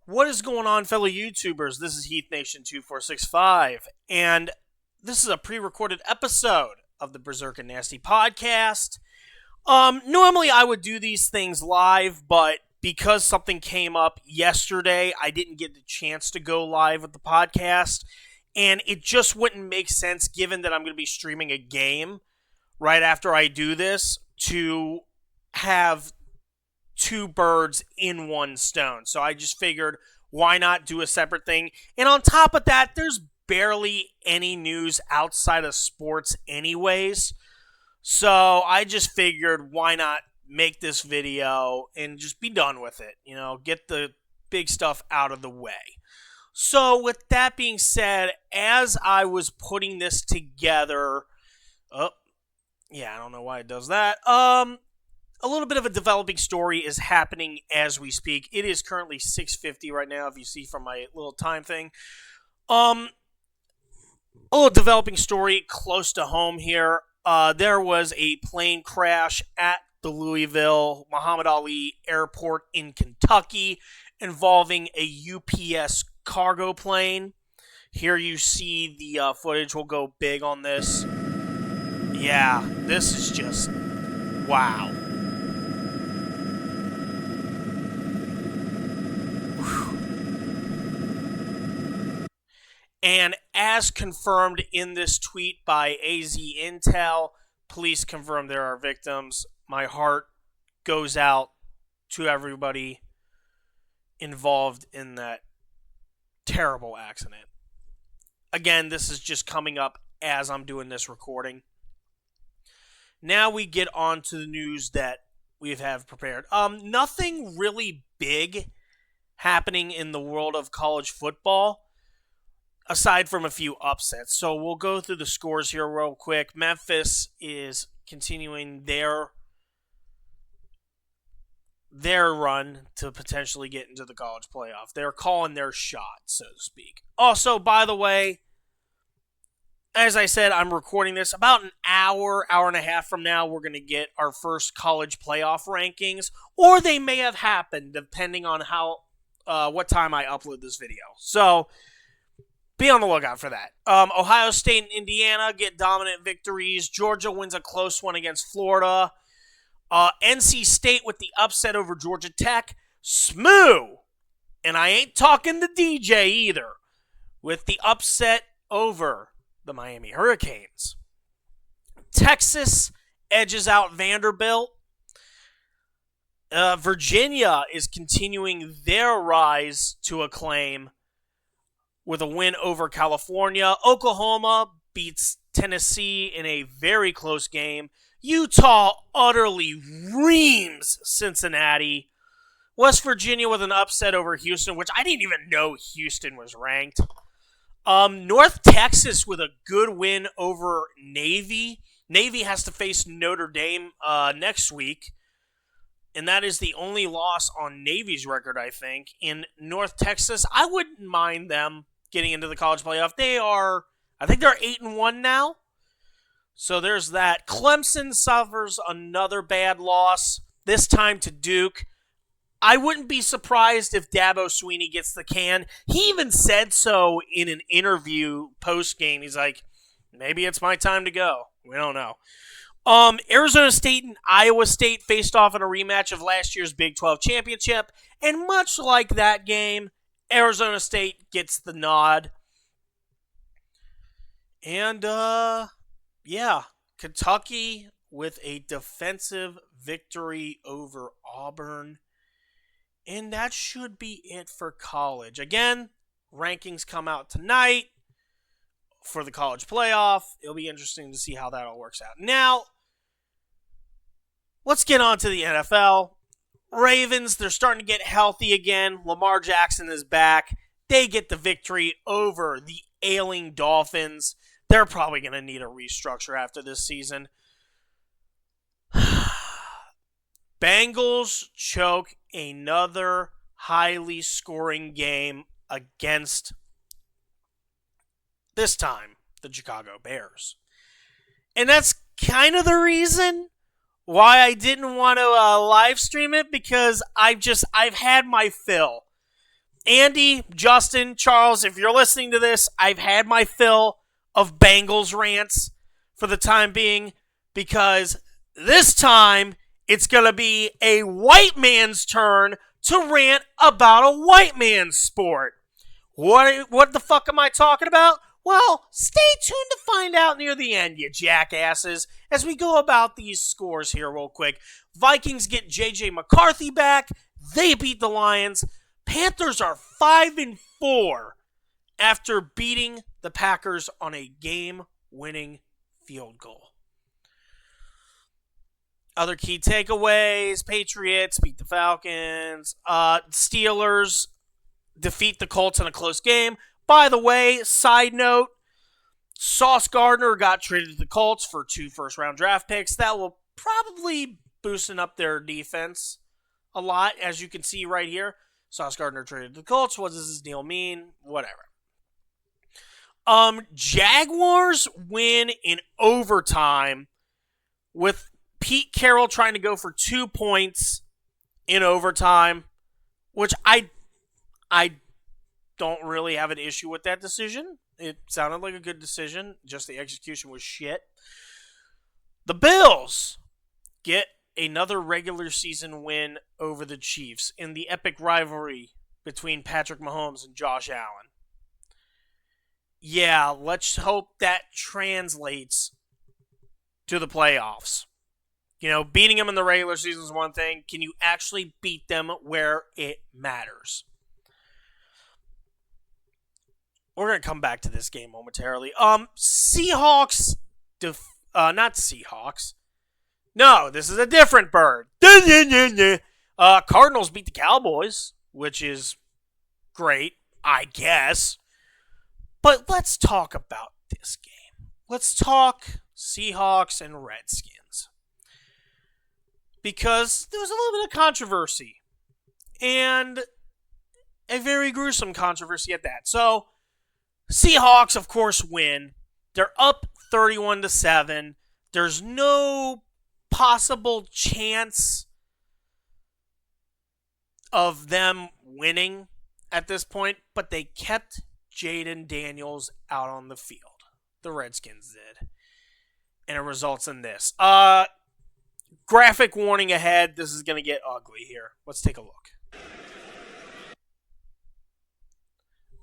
What is going on, fellow YouTubers? This is Heath Nation 2465, and this is a pre-recorded episode of the Berserk and Nasty podcast. Normally I would do these things live, but because something came up yesterday, I didn't get the chance to go live with the podcast, and it just wouldn't make sense, given that I'm going to be streaming a game right after I do this, to have two birds in one stone. So I just figured, why not do a separate thing? And on top of that, there's barely any news outside of sports anyways. So I just figured, why not make this video and just be done with it? You know, get the big stuff out of the way. So with that being said, as I was putting this together, I don't know why it does that. A little bit of a developing story is happening as we speak. It is currently 6:50 right now, if you see from my little time thing. A little developing story close to home here. There was a plane crash at the Louisville Muhammad Ali Airport in Kentucky involving a UPS cargo plane. Here you see the footage. We'll go big on this. Yeah, this is just wow. And as confirmed in this tweet by AZ Intel, police confirm there are victims. My heart goes out to everybody involved in that terrible accident. Again, this is just coming up as I'm doing this recording. Now we get on to the news that we have prepared. Nothing really big happening in the world of college football, aside from a few upsets. So we'll go through the scores here real quick. Memphis is continuing their run to potentially get into the college playoff. They're calling their shot, so to speak. Also, by the way, as I said, I'm recording this about an hour and a half from now. We're going to get our first college playoff rankings, or they may have happened depending on what time I upload this video. So be on the lookout for that. Ohio State and Indiana get dominant victories. Georgia wins a close one against Florida. NC State with the upset over Georgia Tech. SMU, and I ain't talking the DJ either, with the upset over the Miami Hurricanes. Texas edges out Vanderbilt. Virginia is continuing their rise to acclaim with a win over California. Oklahoma beats Tennessee in a very close game. Utah utterly reams Cincinnati. West Virginia with an upset over Houston, which I didn't even know Houston was ranked. North Texas with a good win over Navy. Navy has to face Notre Dame next week, and that is the only loss on Navy's record, I think. In North Texas, I wouldn't mind them getting into the college playoff. I think they're 8-1 now. So there's that. Clemson suffers another bad loss, this time to Duke. I wouldn't be surprised if Dabo Swinney gets the can. He even said so in an interview post-game. He's like, maybe it's my time to go. We don't know. Arizona State and Iowa State faced off in a rematch of last year's Big 12 championship. And much like that game, Arizona State gets the nod. And, Kentucky with a defensive victory over Auburn. And that should be it for college. Again, rankings come out tonight for the college playoff. It'll be interesting to see how that all works out. Now, let's get on to the NFL. Ravens, they're starting to get healthy again. Lamar Jackson is back. They get the victory over the ailing Dolphins. They're probably going to need a restructure after this season. Bengals choke another highly scoring game against, this time, the Chicago Bears. And that's kind of the reason why I didn't want to live stream it, because I've had my fill. Andy, Justin, Charles, if you're listening to this, I've had my fill of Bengals rants for the time being, because this time it's going to be a white man's turn to rant about a white man's sport. What the fuck am I talking about? Well, stay tuned to find out near the end, you jackasses, as we go about these scores here real quick. Vikings get J.J. McCarthy back. They beat the Lions. Panthers are 5-4 after beating the Packers on a game-winning field goal. Other key takeaways: Patriots beat the Falcons. Steelers defeat the Colts in a close game. By the way, side note, Sauce Gardner got traded to the Colts for 2 first-round draft picks. That will probably boosten up their defense a lot, as you can see right here. Sauce Gardner traded to the Colts. What does this deal mean? Whatever. Jaguars win in overtime with Pete Carroll trying to go for 2 points in overtime, which I don't really have an issue with that decision. It sounded like a good decision. Just the execution was shit. The Bills get another regular season win over the Chiefs in the epic rivalry between Patrick Mahomes and Josh Allen. Yeah, let's hope that translates to the playoffs. You know, beating them in the regular season is one thing. Can you actually beat them where it matters? We're going to come back to this game momentarily. Seahawks, not Seahawks. No, this is a different bird. Cardinals beat the Cowboys, which is great, I guess. But let's talk about this game. Let's talk Seahawks and Redskins. Because there was a little bit of controversy. And a very gruesome controversy at that. So, Seahawks, of course, win. They're up 31-7. There's no possible chance of them winning at this point, but they kept Jaden Daniels out on the field. The Redskins did. And it results in this. Graphic warning ahead. This is going to get ugly here. Let's take a look.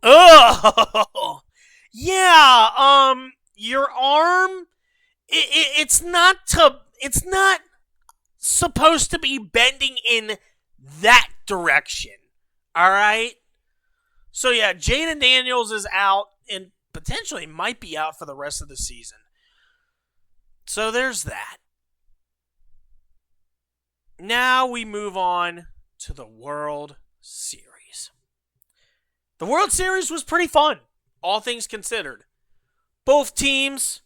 Oh! Yeah, your arm, it's not supposed to be bending in that direction. All right? So yeah, Jaden Daniels is out and potentially might be out for the rest of the season. So there's that. Now we move on to the World Series. The World Series was pretty fun, all things considered. Both teams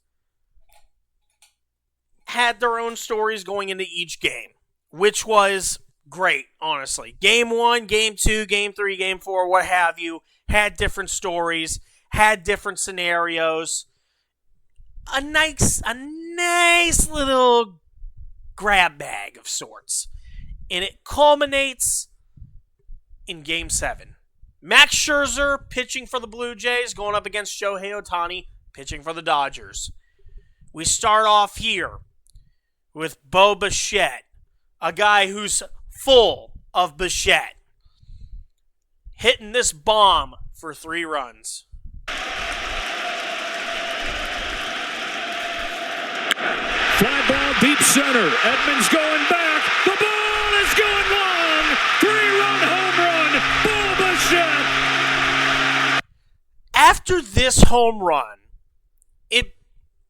had their own stories going into each game, which was great, honestly. Game 1, Game 2, Game 3, Game 4, what have you, had different stories, had different scenarios. A nice little grab bag of sorts. And it culminates in Game 7. Max Scherzer pitching for the Blue Jays, going up against Shohei Ohtani pitching for the Dodgers. We start off here with Bo Bichette, a guy who's full of Bichette, hitting this bomb for 3 runs. Fly ball deep center. Edmonds going back. The ball is going long. 3-run home run. Bo Bichette. After this home run, it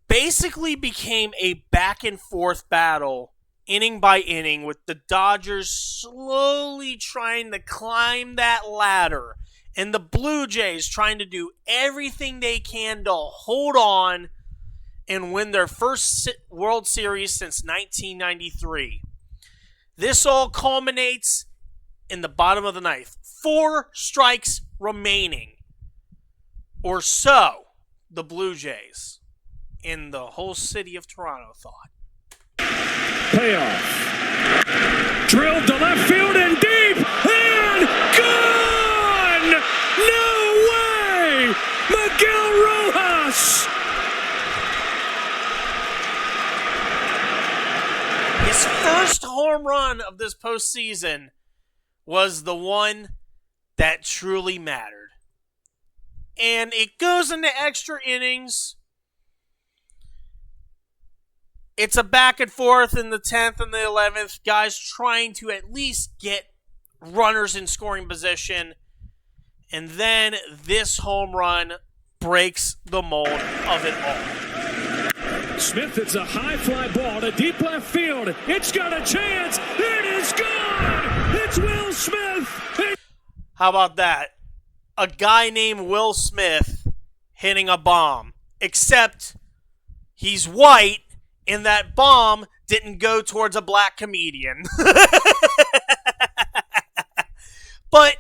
basically became a back and forth battle, inning by inning, with the Dodgers slowly trying to climb that ladder and the Blue Jays trying to do everything they can to hold on and win their first World Series since 1993. This all culminates in the bottom of the ninth. 4 strikes remaining, or so the Blue Jays in the whole city of Toronto thought. Payoff. Drilled to left field and deep and gone! home run of this postseason was the one that truly mattered. And it goes into extra innings. It's a back and forth in the 10th and the 11th. Guys trying to at least get runners in scoring position. And then this home run breaks the mold of it all. Smith hits a high fly ball to deep left field. It's got a chance. It is gone. It's Will Smith. How about that? A guy named Will Smith hitting a bomb. Except he's white and that bomb didn't go towards a black comedian. But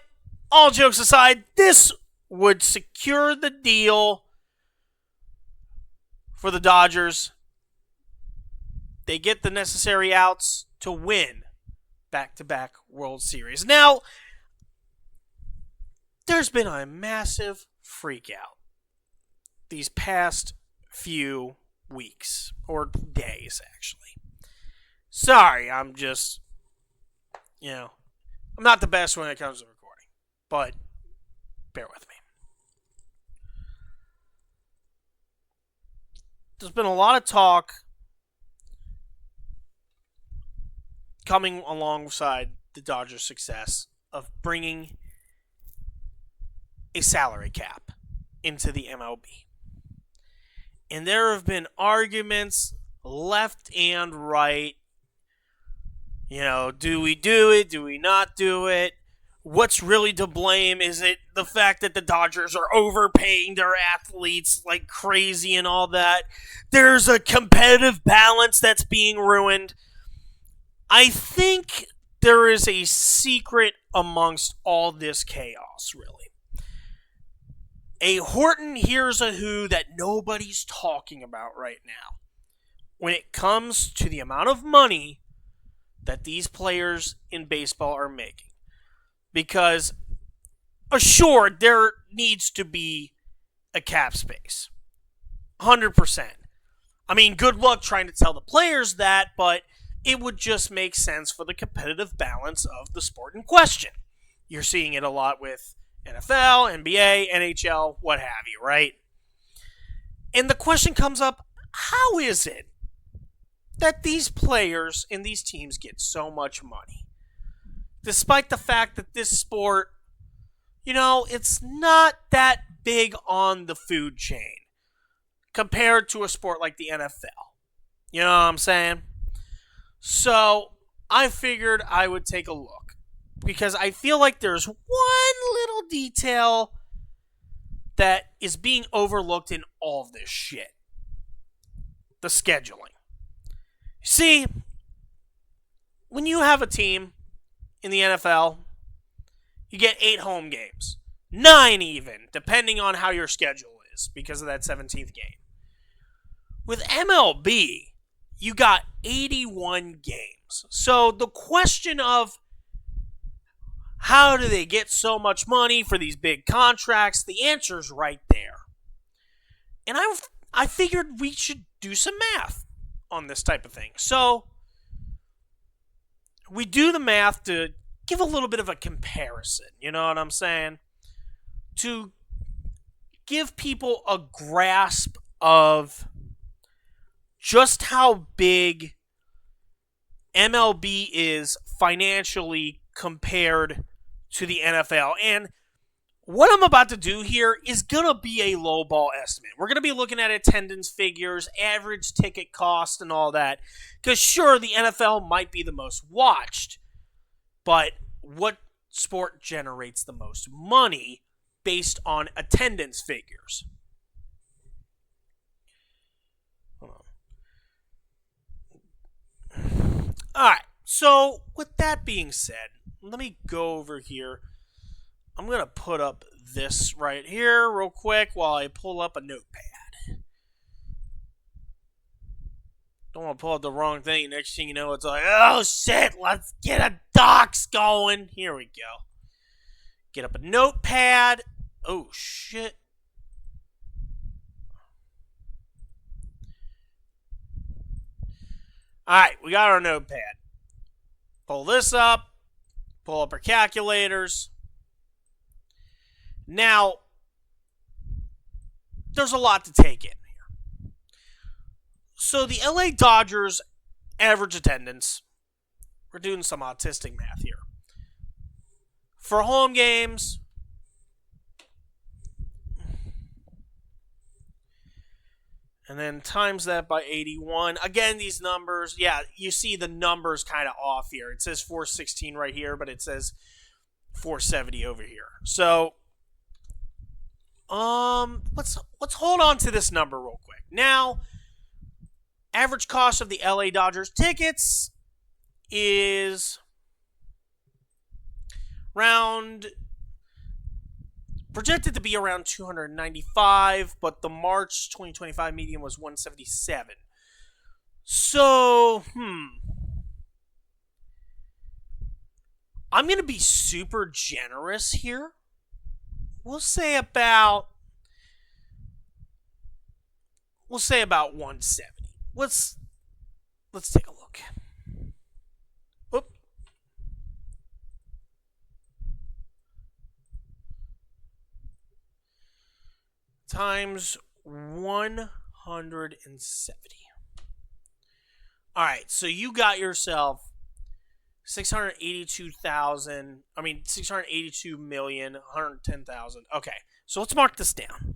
all jokes aside, this would secure the deal for the Dodgers. They get the necessary outs to win back-to-back World Series. Now, there's been a massive freak-out these past few weeks, or days, actually. Sorry, I'm just, I'm not the best when it comes to recording. But bear with me. There's been a lot of talk coming alongside the Dodgers' success of bringing a salary cap into the MLB. And there have been arguments left and right. Do we do it? Do we not do it? What's really to blame? Is it the fact that the Dodgers are overpaying their athletes like crazy and all that? There's a competitive balance that's being ruined. I think there is a secret amongst all this chaos, really. A Horton here's a who that nobody's talking about right now when it comes to the amount of money that these players in baseball are making. Because, assured, there needs to be a cap space. 100%. I mean, good luck trying to tell the players that, but it would just make sense for the competitive balance of the sport in question. You're seeing it a lot with NFL, NBA, NHL, what have you, right? And the question comes up, how is it that these players in these teams get so much money? Despite the fact that this sport, it's not that big on the food chain compared to a sport like the NFL. You know what I'm saying? So I figured I would take a look because I feel like there's one little detail that is being overlooked in all of this shit. The scheduling. See, when you have a team in the NFL, you get 8 home games. 9 even, depending on how your schedule is, because of that 17th game. With MLB, you got 81 games. So the question of how do they get so much money for these big contracts, the answer's right there. And I figured we should do some math on this type of thing. So we do the math to give a little bit of a comparison, you know what I'm saying? To give people a grasp of just how big MLB is financially compared to the NFL. And what I'm about to do here is going to be a lowball estimate. We're going to be looking at attendance figures, average ticket cost, and all that. Because sure, the NFL might be the most watched, but what sport generates the most money based on attendance figures? Alright, so with that being said, let me go over here. I'm going to put up this right here real quick while I pull up a notepad. Don't want to pull up the wrong thing. Next thing you know, it's like, oh shit, let's get a docs going. Here we go. Get up a notepad. Oh shit. Alright, we got our notepad. pull this up, pull up our calculators. Now, there's a lot to take in here. So the LA Dodgers average attendance, we're doing some autistic math here. For home games, and then times that by 81. Again, these numbers, yeah, you see the numbers kind of off here. It says 416 right here, but it says 470 over here. So, let's hold on to this number real quick. Now, average cost of the LA Dodgers tickets is projected to be around $295, but the March 2025 median was $177. So, I'm going to be super generous here. We'll say about 170. Let's take a look. Oop. Times 170. All right, so you got yourself 682,110,000. Okay, so let's mark this down.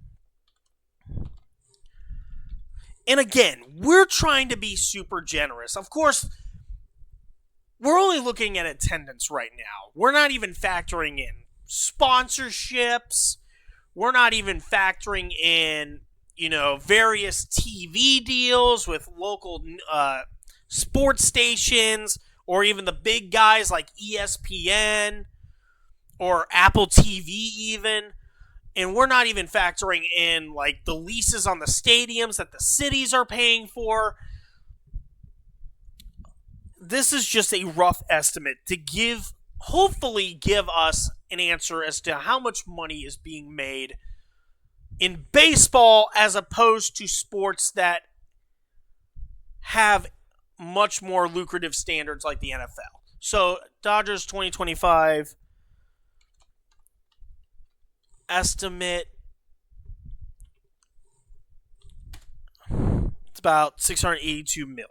And again, we're trying to be super generous. Of course, we're only looking at attendance right now. We're not even factoring in sponsorships. We're not even factoring in, various TV deals with local sports stations, or even the big guys like ESPN or Apple TV even. And we're not even factoring in like the leases on the stadiums that the cities are paying for. This is just a rough estimate to hopefully give us an answer as to how much money is being made in baseball as opposed to sports that have much more lucrative standards like the NFL. So, Dodgers 2025 estimate, it's about $682 million.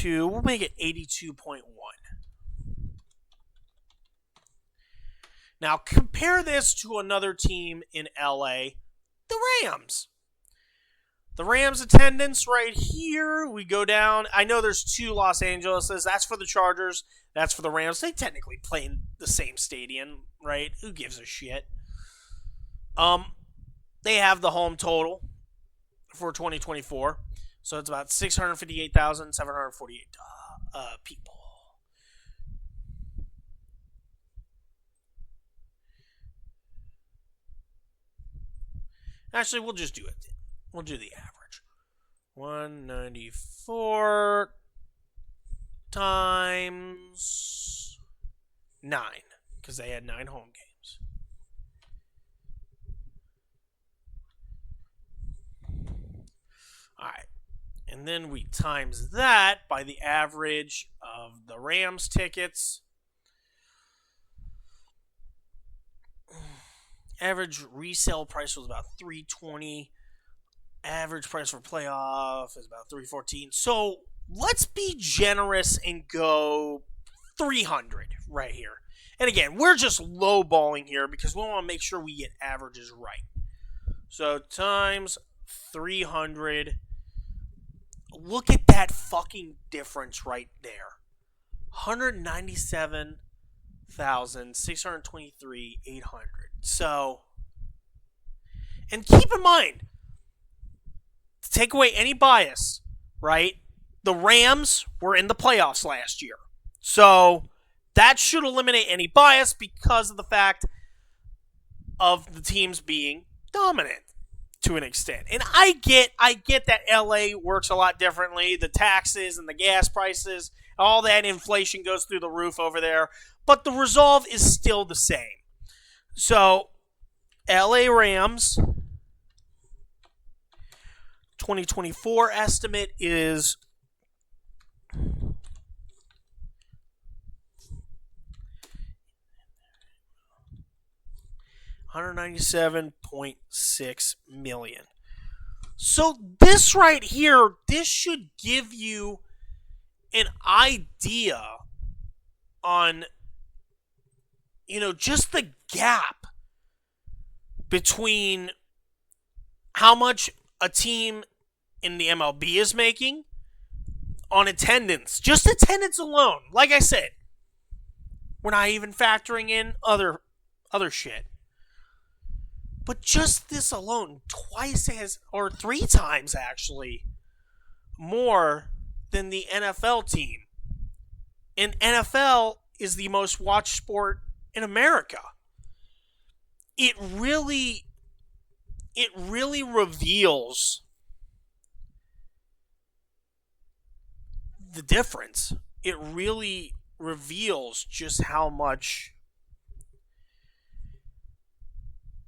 We'll make it 82.1. Now, compare this to another team in LA, the Rams. The Rams attendance right here, we go down. I know there's two Los Angeleses. That's for the Chargers. That's for the Rams. They technically play in the same stadium, right? Who gives a shit? They have the home total for 2024. So it's about 658,748 people. Actually, we'll just do it. We'll do the average. 194 times 9, because they had 9 home games. All right. And then we times that by the average of the Rams tickets. Average resale price was about $320. Average price for playoff is about $314. So let's be generous and go $300 right here. And again, we're just lowballing here because we want to make sure we get averages right. So times 300. Look at that fucking difference right there. 197,623,800. So, and keep in mind, to take away any bias, right? The Rams were in the playoffs last year. So, that should eliminate any bias because of the fact of the teams being dominant to an extent. And I get that LA works a lot differently. The taxes and the gas prices, all that inflation goes through the roof over there. But the resolve is still the same. So, LA Rams 2024 estimate is $197.6 million. So this right here, this should give you an idea on, just the gap between how much a team in the MLB is making on attendance. Just attendance alone. Like I said, we're not even factoring in other shit. But just this alone, three times actually, more than the NFL team. And NFL is the most watched sport in America. It really reveals the difference. It really reveals just how much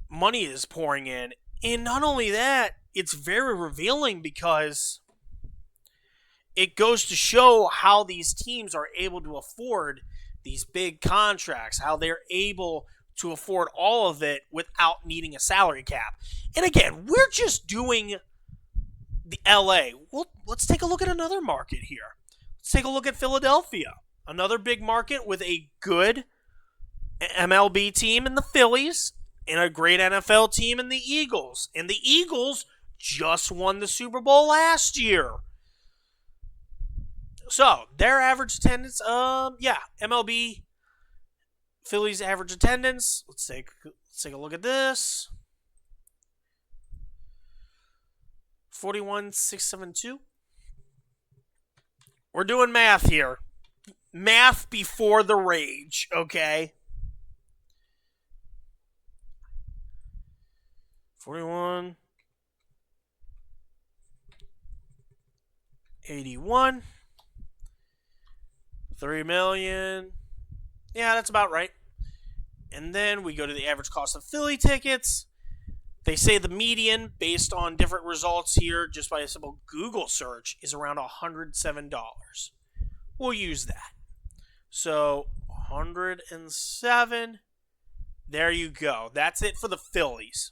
money is pouring in. And not only that, it's very revealing because it goes to show how these teams are able to afford these big contracts, how they're able to afford all of it without needing a salary cap. And again, we're just doing the LA. Well, let's take a look at another market here. Let's take a look at Philadelphia, another big market with a good MLB team in the Phillies and a great NFL team in the Eagles. And the Eagles just won the Super Bowl last year. So, their average attendance, MLB, Phillies average attendance. Let's take a look at this. 41,672. We're doing math here. Math before the rage, okay? 41. 81. 3 million. Yeah, that's about right. And then we go to the average cost of Philly tickets. They say the median, based on different results here, just by a simple Google search, is around $107. We'll use that. So, 107. There you go. That's it for the Phillies.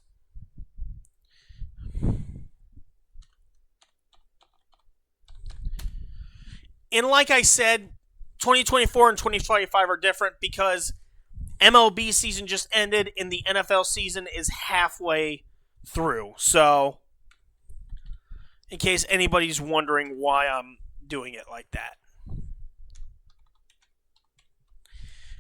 And like I said, 2024 and 2025 are different because MLB season just ended and the NFL season is halfway through. So, in case anybody's wondering why I'm doing it like that.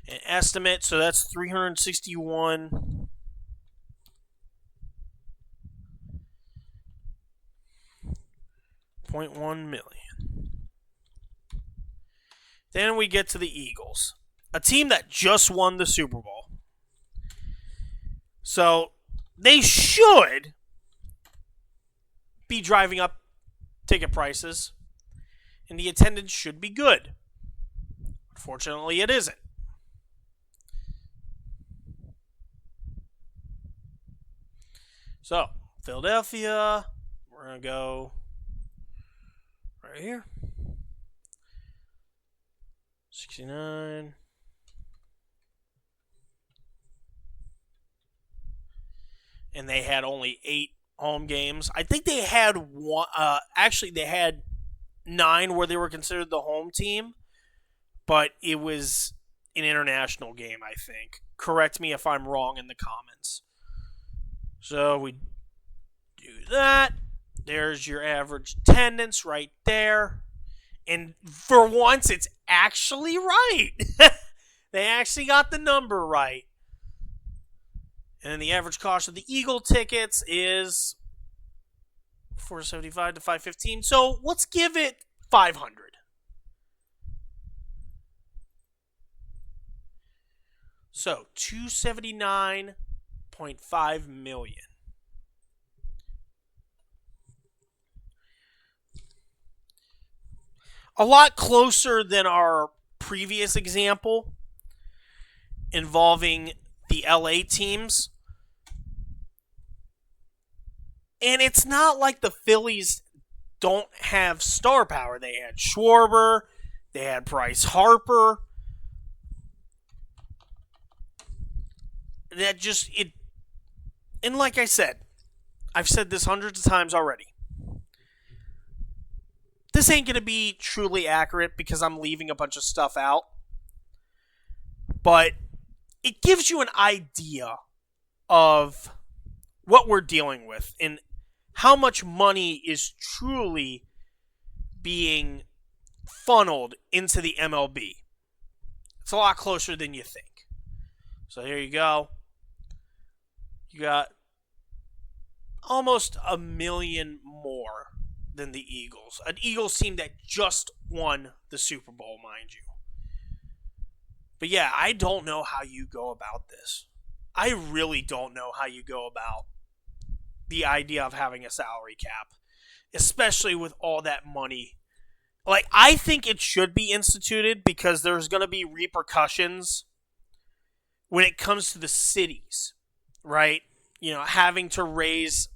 An estimate, so that's 361.1 million. Then we get to the Eagles, a team that just won the Super Bowl. So they should be driving up ticket prices, and the attendance should be good. Unfortunately, it isn't. So, Philadelphia, we're going to go right here. 69. And they had only 8 home games. I think they had one. Actually, they had 9 where they were considered the home team, but it was an international game, I think. Correct me if I'm wrong in the comments. So we do that. There's your average attendance right there. And for once, it's actually right. They actually got the number right. And then the average cost of the Eagle tickets is $475 to $515. So let's give it $500. So $279.5 million. A lot closer than our previous example involving the LA teams. And it's not like the Phillies don't have star power. They had Schwarber, they had Bryce Harper. That just, it, and like I said, I've said this hundreds of times already. This ain't going to be truly accurate because I'm leaving a bunch of stuff out. But it gives you an idea of what we're dealing with and how much money is truly being funneled into the MLB. It's a lot closer than you think. So here you go. You got almost 1 million more than the Eagles. An Eagles team that just won the Super Bowl, mind you. But yeah, I don't know how you go about this. I really don't know how you go about the idea of having a salary cap, especially with all that money. Like, I think it should be instituted because there's going to be repercussions when it comes to the cities, right? You know, having to raise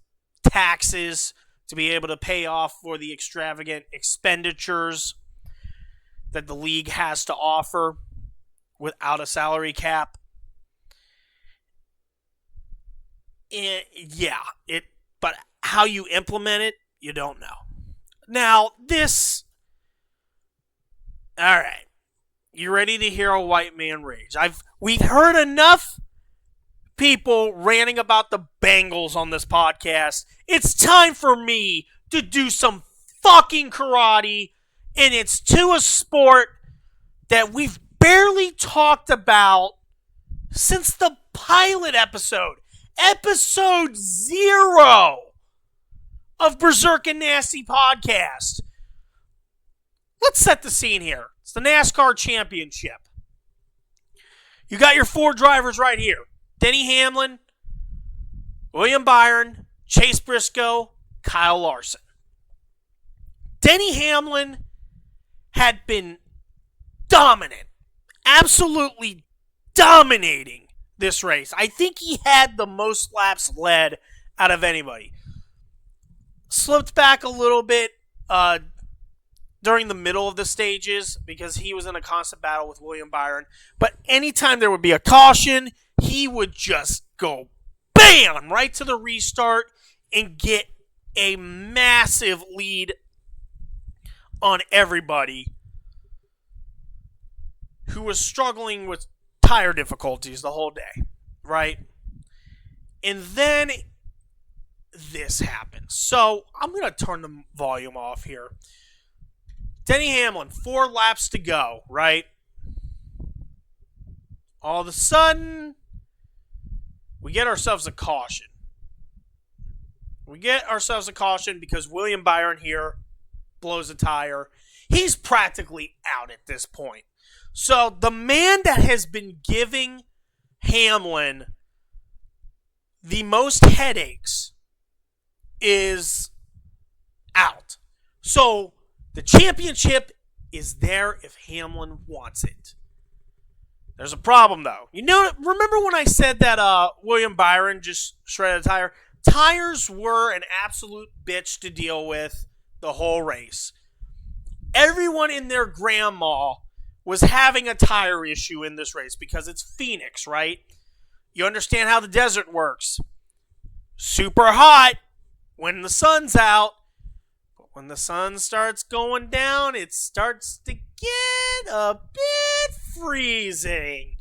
taxes to be able to pay off for the extravagant expenditures that the league has to offer without a salary cap. But how you implement it, you don't know. Now, all right. You ready to hear a white man rage? We've heard enough people ranting about the Bengals on this podcast. It's time for me to do some fucking karate, and it's to a sport that we've barely talked about since the pilot episode. Episode 0 of Berserk and Nasty podcast. Let's set the scene here. It's the NASCAR Championship. You got your 4 drivers right here. Denny Hamlin, William Byron, Chase Briscoe, Kyle Larson. Denny Hamlin had been dominant, absolutely dominating this race. I think he had the most laps led out of anybody. Slipped back a little bit during the middle of the stages because he was in a constant battle with William Byron. But anytime there would be a caution, he would just go bam right to the restart and get a massive lead on everybody who was struggling with tire difficulties the whole day, right? And then this happened. So I'm going to turn the volume off here. Denny Hamlin, 4 laps to go, right? All of a sudden, we get ourselves a caution. We get ourselves a caution because William Byron here blows a tire. He's practically out at this point. So the man that has been giving Hamlin the most headaches is out. So the championship is there if Hamlin wants it. There's a problem, though. You know, remember when I said that William Byron just shredded a tire? Tires were an absolute bitch to deal with the whole race. Everyone in their grandma was having a tire issue in this race because it's Phoenix, right? You understand how the desert works. Super hot when the sun's out. But when the sun starts going down, it starts to get a bit freezing.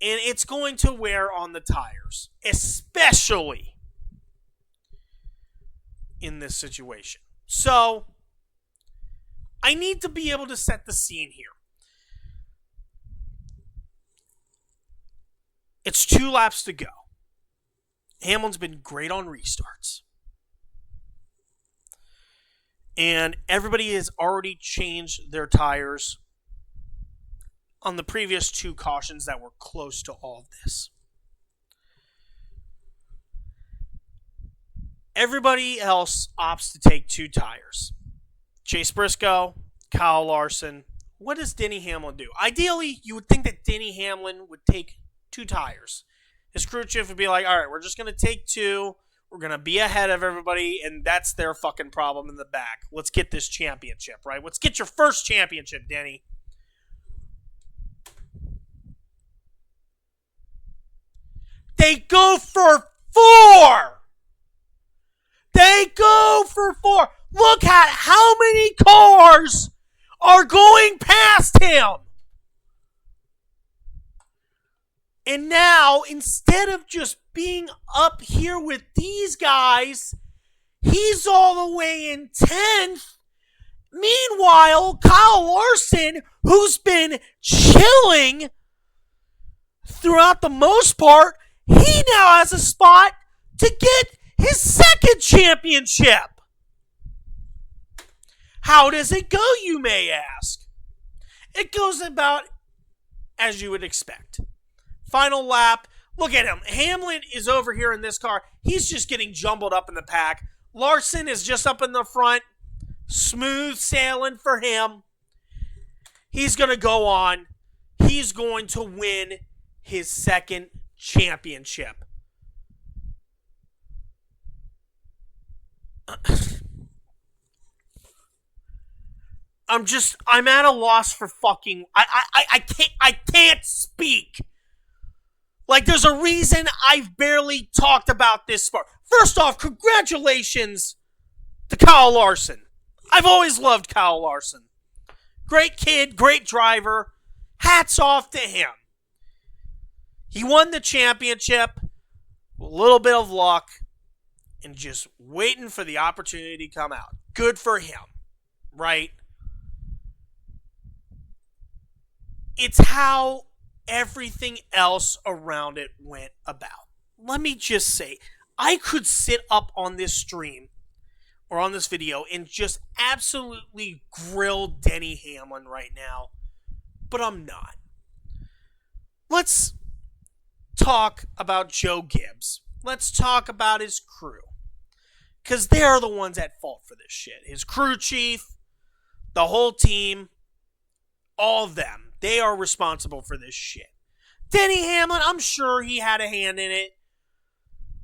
And it's going to wear on the tires, especially in this situation. So I need to be able to set the scene here. It's 2 laps to go. Hamlin's been great on restarts. And everybody has already changed their tires on the previous 2 cautions that were close to all of this. Everybody else opts to take 2 tires. Chase Briscoe, Kyle Larson. What does Denny Hamlin do? Ideally, you would think that Denny Hamlin would take 2 tires. His crew chief would be like, all right, we're just going to take 2. We're going to be ahead of everybody, and that's their fucking problem in the back. Let's get this championship, right? Let's get your first championship, Denny. They go for 4! They go for 4! Look at how many cars are going past him! And now, instead of just being up here with these guys, he's all the way in 10th. Meanwhile, Kyle Larson, who's been chilling throughout the most part, he now has a spot to get his second championship. How does it go, you may ask? It goes about as you would expect. Final lap. Look at him. Hamlin is over here in this car. He's just getting jumbled up in the pack. Larson is just up in the front. Smooth sailing for him. He's going to go on. He's going to win his second championship. I'm at a loss for fucking, I can't speak. Like, there's a reason I've barely talked about this sport. First off, congratulations to Kyle Larson. I've always loved Kyle Larson. Great kid, great driver. Hats off to him. He won the championship, a little bit of luck, and just waiting for the opportunity to come out. Good for him, right? It's how everything else around it went about. Let me just say, I could sit up on this stream or on this video and just absolutely grill Denny Hamlin right now, but I'm not. Let's talk about Joe Gibbs. Let's talk about his crew, because they're the ones at fault for this shit. His crew chief, the whole team, all of them. They are responsible for this shit. Denny Hamlin, I'm sure he had a hand in it.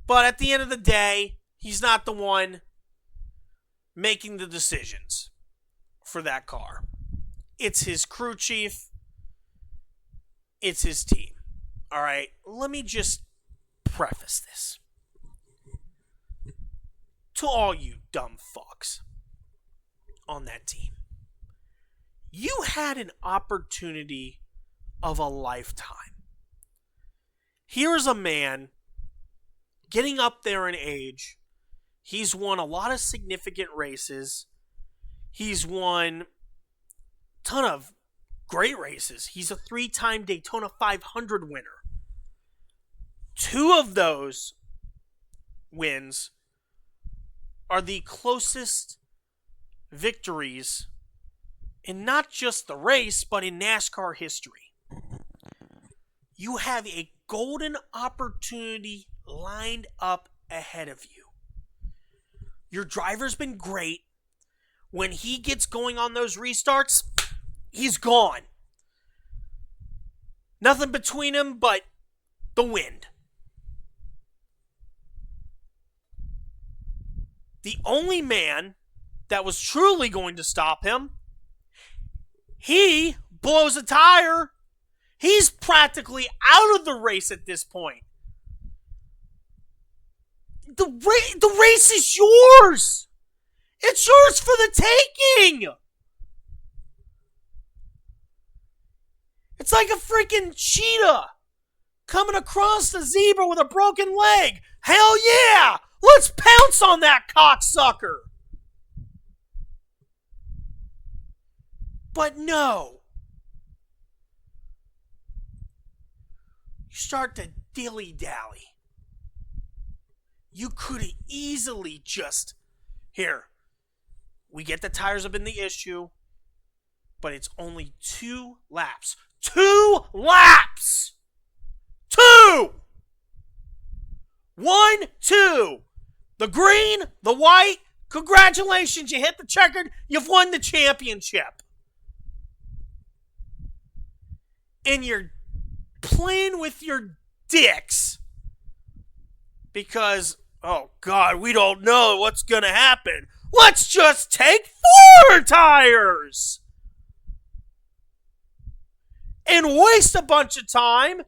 But at the end of the day, he's not the one making the decisions for that car. It's his crew chief. It's his team. All right, let me just preface this. To all you dumb fucks on that team. You had an opportunity of a lifetime. Here's a man getting up there in age. He's won a lot of significant races. He's won a ton of great races. He's a 3-time Daytona 500 winner. 2 of those wins are the closest victories in not just the race, but in NASCAR history. You have a golden opportunity lined up ahead of you. Your driver's been great. When he gets going on those restarts, he's gone. Nothing between him but the wind. The only man that was truly going to stop him, he blows a tire. He's practically out of the race at this point. The race is yours. It's yours for the taking. It's like a freaking cheetah coming across the zebra with a broken leg. Hell yeah! Let's pounce on that cocksucker. But no. You start to dilly-dally. You could have easily just, here, we get the tires have been the issue, but it's only 2 laps. 2 laps! 2! 1, 2. The green, the white, congratulations, you hit the checkered, you've won the championship. And you're playing with your dicks because oh God, we don't know what's going to happen. Let's just take 4 tires and waste a bunch of time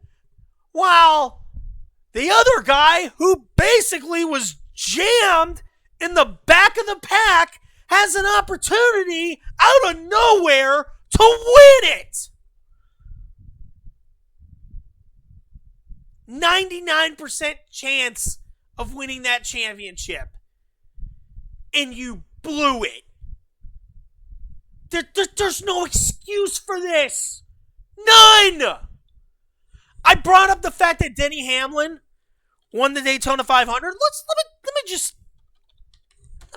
while the other guy, who basically was jammed in the back of the pack, has an opportunity out of nowhere to win it. 99% chance of winning that championship. And you blew it. There's no excuse for this. None! I brought up the fact that Denny Hamlin won the Daytona 500. Let me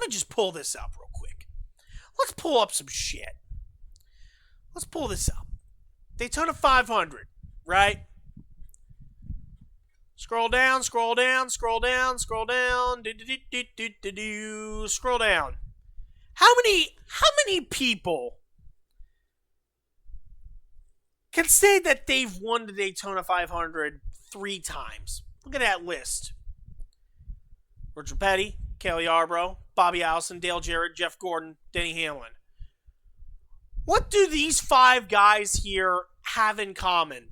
just pull this up real quick. Let's pull up some shit. Let's pull this up. Daytona 500, right? Scroll down. Scroll down. Scroll down. Scroll down. How many people can say that they've won the Daytona 500 3 times? Look at that list. Richard Petty, Kelly Yarbrough, Bobby Allison, Dale Jarrett, Jeff Gordon, Denny Hamlin. What do these 5 guys here have in common?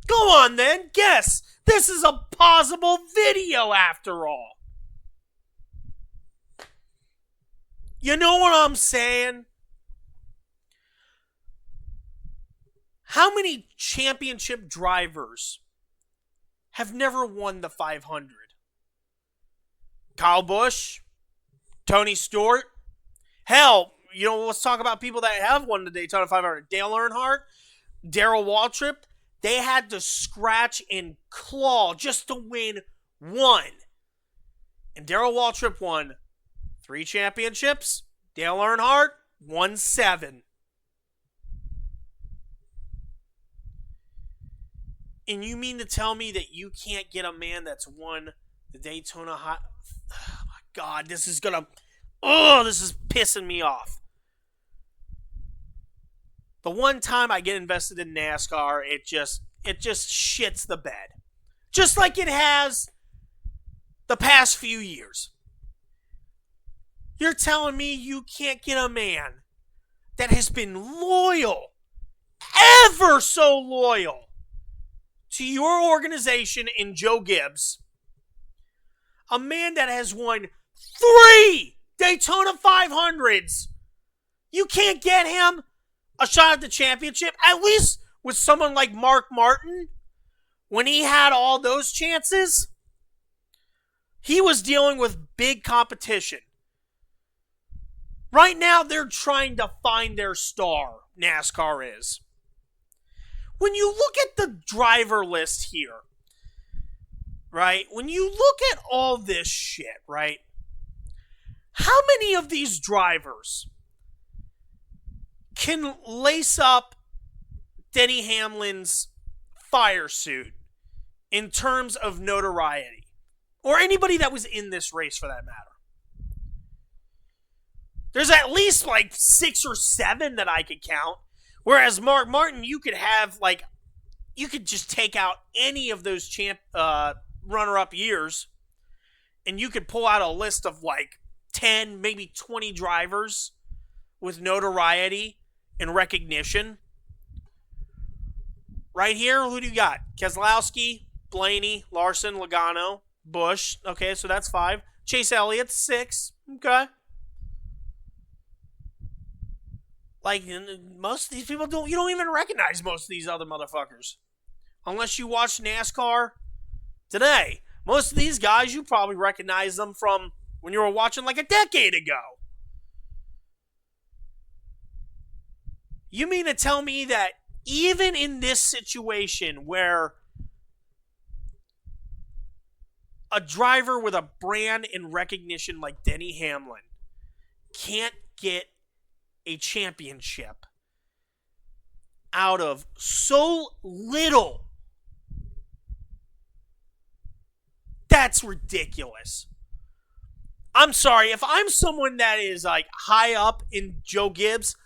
Go on then, guess. This is a possible video after all. You know what I'm saying? How many championship drivers have never won the 500? Kyle Busch, Tony Stewart. Hell, let's talk about people that have won the Daytona 500. Dale Earnhardt, Darrell Waltrip. They had to scratch and claw just to win 1. And Darrell Waltrip won 3 championships. Dale Earnhardt won 7. And you mean to tell me that you can't get a man that's won the Daytona Oh my God, this is pissing me off. The one time I get invested in NASCAR, it just shits the bed. Just like it has the past few years. You're telling me you can't get a man that has been loyal, ever so loyal, to your organization in Joe Gibbs. A man that has won 3 Daytona 500s. You can't get him a shot at the championship, at least with someone like Mark Martin. When he had all those chances, he was dealing with big competition. Right now, they're trying to find their star, NASCAR is. When you look at the driver list here, right? When you look at all this shit, right? How many of these drivers can lace up Denny Hamlin's fire suit in terms of notoriety? Or anybody that was in this race for that matter. There's at least like 6 or 7 that I could count. Whereas Mark Martin, you could just take out any of those runner-up years, and you could pull out a list of like 10, maybe 20 drivers with notoriety and recognition. Right here, who do you got? Keselowski, Blaney, Larson, Logano, Busch. Okay, so that's 5. Chase Elliott, 6. Okay. Like, most of these people you don't even recognize most of these other motherfuckers. Unless you watch NASCAR today. Most of these guys, you probably recognize them from when you were watching like a decade ago. You mean to tell me that even in this situation where a driver with a brand and recognition like Denny Hamlin can't get a championship out of so little? That's ridiculous. I'm sorry, if I'm someone that is like high up in Joe Gibbs,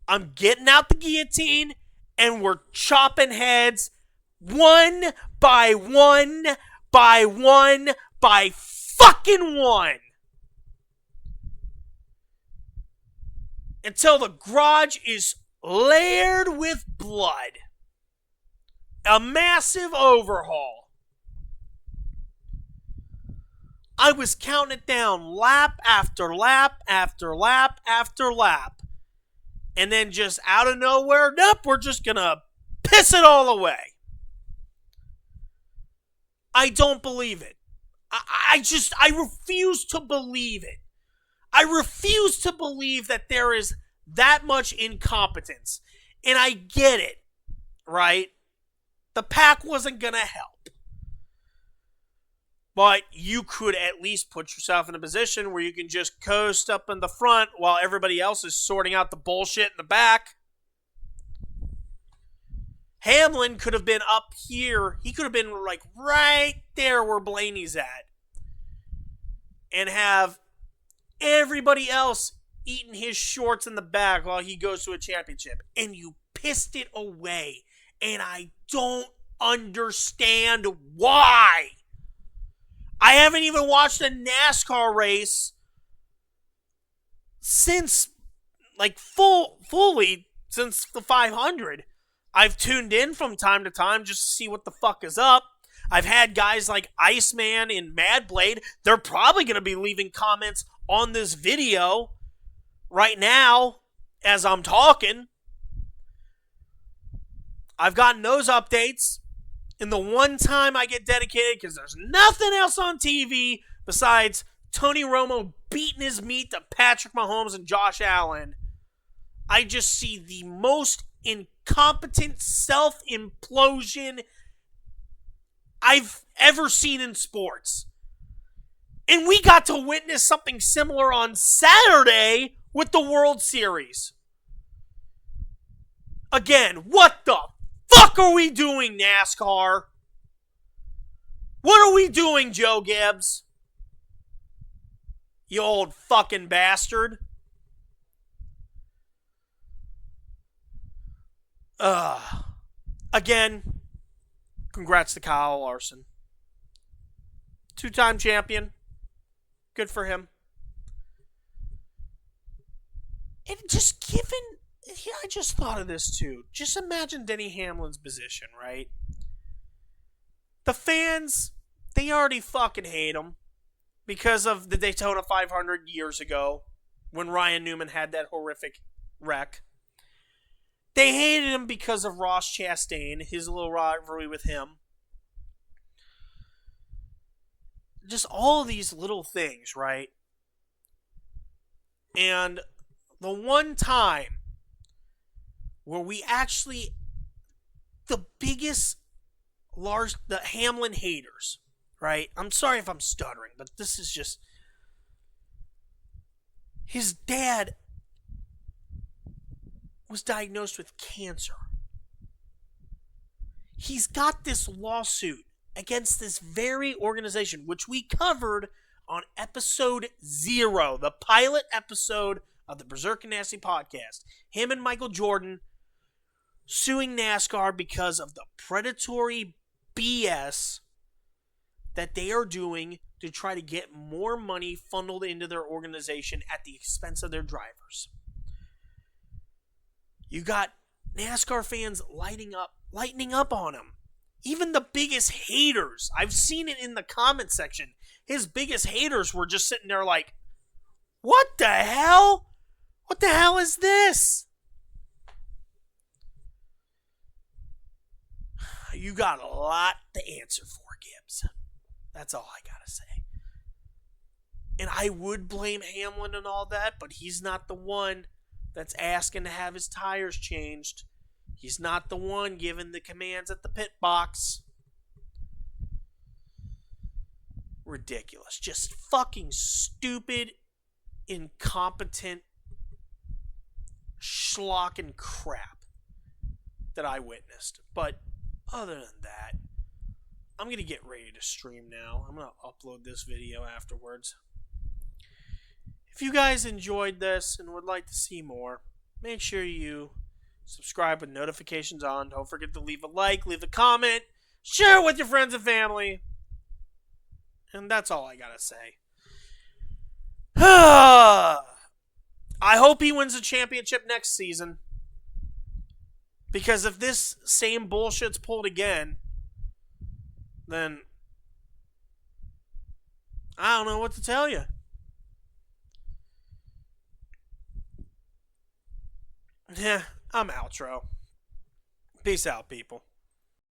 I'm getting out the guillotine and we're chopping heads one by one by one by fucking 1. Until the garage is layered with blood. A massive overhaul. I was counting it down lap after lap after lap after lap. And then just out of nowhere, nope, we're just going to piss it all away. I don't believe it. I refuse to believe it. I refuse to believe that there is that much incompetence. And I get it, right? The pack wasn't going to help. But you could at least put yourself in a position where you can just coast up in the front while everybody else is sorting out the bullshit in the back. Hamlin could have been up here. He could have been like right there where Blaney's at. And have everybody else eating his shorts in the back while he goes to a championship. And you pissed it away. And I don't understand why. I haven't even watched a NASCAR race since, like, fully since the 500. I've tuned in from time to time just to see what the fuck is up. I've had guys like Iceman and Mad Blade. They're probably going to be leaving comments on this video right now as I'm talking. I've gotten those updates. And the one time I get dedicated, because there's nothing else on TV besides Tony Romo beating his meat to Patrick Mahomes and Josh Allen, I just see the most incompetent self-implosion I've ever seen in sports. And we got to witness something similar on Saturday with the World Series. Again, what the fuck are we doing, NASCAR? What are we doing, Joe Gibbs? You old fucking bastard. Again, congrats to Kyle Larson. 2-time champion. Good for him. And just given... Yeah, I just thought of this too. Just imagine Denny Hamlin's position, right? The fans, they already fucking hate him because of the Daytona 500 years ago when Ryan Newman had that horrific wreck. They hated him because of Ross Chastain, his little rivalry with him. Just all of these little things, right? And the one time where we actually, the biggest, the Hamlin haters, right? I'm sorry if I'm stuttering, but this is just, his dad was diagnosed with cancer. He's got this lawsuit against this very organization, which we covered on episode 0, the pilot episode of the Berserk and Nasty podcast. Him and Michael Jordan suing NASCAR because of the predatory BS that they are doing to try to get more money funneled into their organization at the expense of their drivers. You got NASCAR fans lightening up on him. Even the biggest haters. I've seen it in the comment section. His biggest haters were just sitting there like, what the hell? What the hell is this? You got a lot to answer for, Gibbs. That's all I gotta say. And I would blame Hamlin and all that, but he's not the one that's asking to have his tires changed. He's not the one giving the commands at the pit box. Ridiculous. Just fucking stupid, incompetent schlock and crap that I witnessed. But other than that, I'm going to get ready to stream now. I'm going to upload this video afterwards. If you guys enjoyed this and would like to see more, make sure you subscribe with notifications on. Don't forget to leave a like, leave a comment, share it with your friends and family. And that's all I gotta say. I hope he wins a championship next season. Because if this same bullshit's pulled again, then I don't know what to tell you. Yeah, I'm outro. Peace out, people.